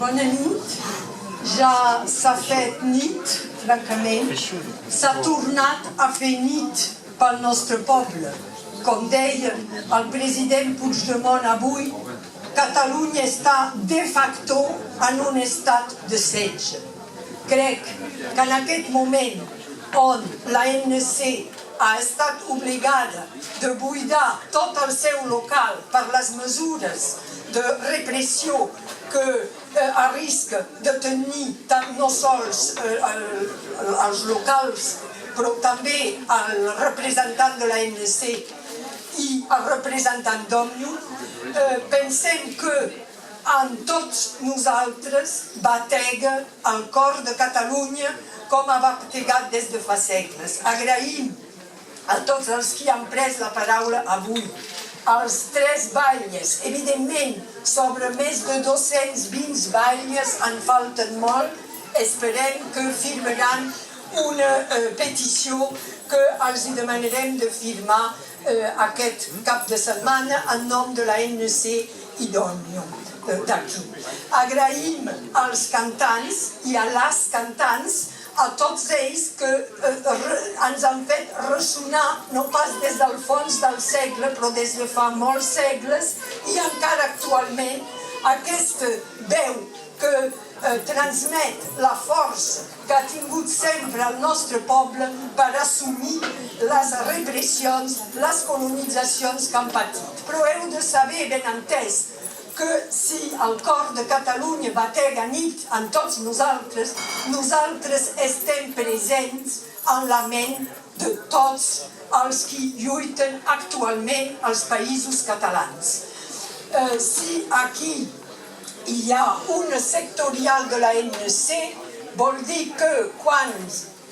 Bona nit. Ja s'ha fet nit, francament. S'ha tornat a fer nit pel nostre poble. Com deia el president Puigdemont avui, Catalunya està de facto en un estat de setge. Crec que en aquest moment on l'ANC ha estat obligada de buidar tot el seu local per les mesures de repressió que arrisca de tenir no sols els locals, però també el representant de l'ANC i el representant d'Òmnium, pensem que en tots nosaltres batega el cor de Catalunya com ha bategat des de fa segles. Agraïm a tots els qui han pres la paraula avui. Els 3 batlles, evidentment, sobre més de 220 batlles en falten molt. Esperem que firmaran una petició que els demanarem de firmar aquest cap de setmana en nom de l'ANC i d'Òmnium d'aquí. Agraïm als cantants i a les cantants, a tots ells que ens han fet ressonar, no pas des del fons del segle, però des de fa molts segles, i encara actualment aquesta veu que transmet la força que ha tingut sempre el nostre poble per assumir les repressions, les colonitzacions que han patit. Però heu de saber, ben entès, que si el cor de Catalunya batega nit en tots nosaltres, nosaltres estem presents en la ment de tots els qui lluiten actualment als països catalans. Si aquí hi ha una sectorial de l'ANC, vol dir que quan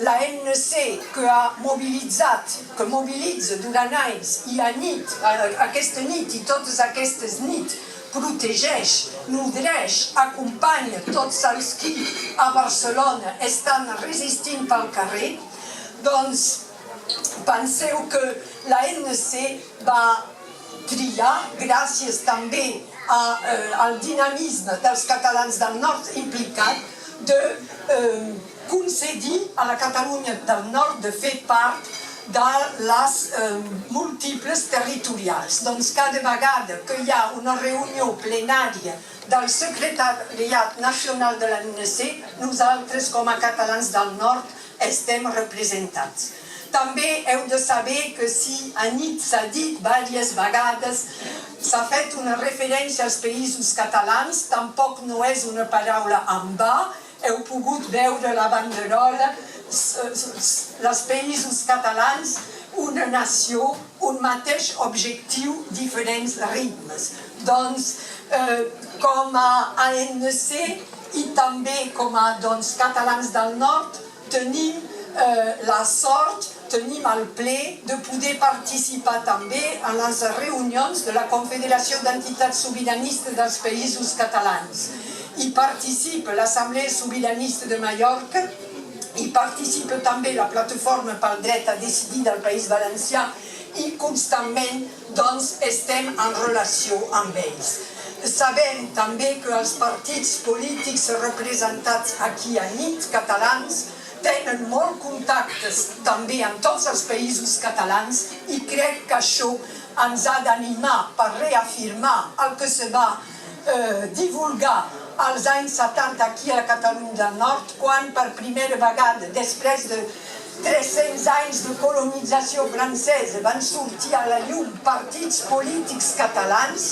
l'ANC que ha mobilitzat, que mobilitza durant anys i a nit, aquesta nit i totes aquestes nits, protegeix, nodreix, acompanya tots els qui a Barcelona estan resistint pel carrer, doncs penseu que l'ANC va triar, gràcies també al dinamisme dels catalans del nord implicat, de concedir a la Catalunya del nord de fer part de les múltiples territorials. Doncs cada vegada que hi ha una reunió plenària del Secretariat Nacional de l'ANC, nosaltres com a catalans del nord estem representats. També heu de saber que si a nit s'ha dit diverses vegades, s'ha fet una referència als països catalans, tampoc no és una paraula en va, heu pogut veure la banderola, els països catalans, una nació, un mateix objectiu, diferents ritmes. Doncs, com a ANC i també com a catalans del nord, tenim la sort, tenim el ple de poder participar també en les reunions de la Confederació d'Entitats Sobiranistes dels Països Catalans. Hi participa l'Assemblea Sobiranista de Mallorca, hi participa també la Plataforma pel Dret a Decidir del País Valencià i constantment estem en relació amb ells. Sabem també que els partits polítics representats aquí a nit, catalans, tenen molt contactes també amb tots els països catalans i crec que això ens ha d'animar per reafirmar el que se va divulgar als anys 70 aquí a la Catalunya del Nord, quan per primera vegada, després de 300 anys de colonització francesa, van sortir a la llum partits polítics catalans,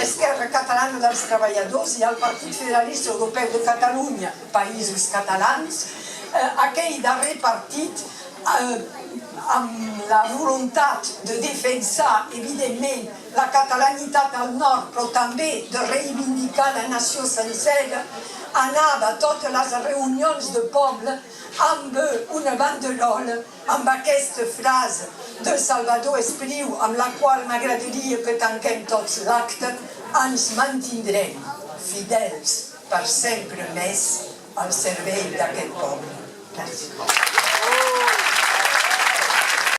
Esquerra Catalana dels Treballadors i el Partit Federalista Europeu de Catalunya, països catalans. Aquell darrer partit, amb la voluntat de defensar, evidentment, la catalanitat al nord, però també de reivindicar la nació sencera, anava a totes les reunions de poble amb una banderola, amb aquesta frase de Salvador Espriu, amb la qual m'agradaria que tanquem tots l'acte: ens mantindrem fidels per sempre més al servei d'aquest poble. Gràcies.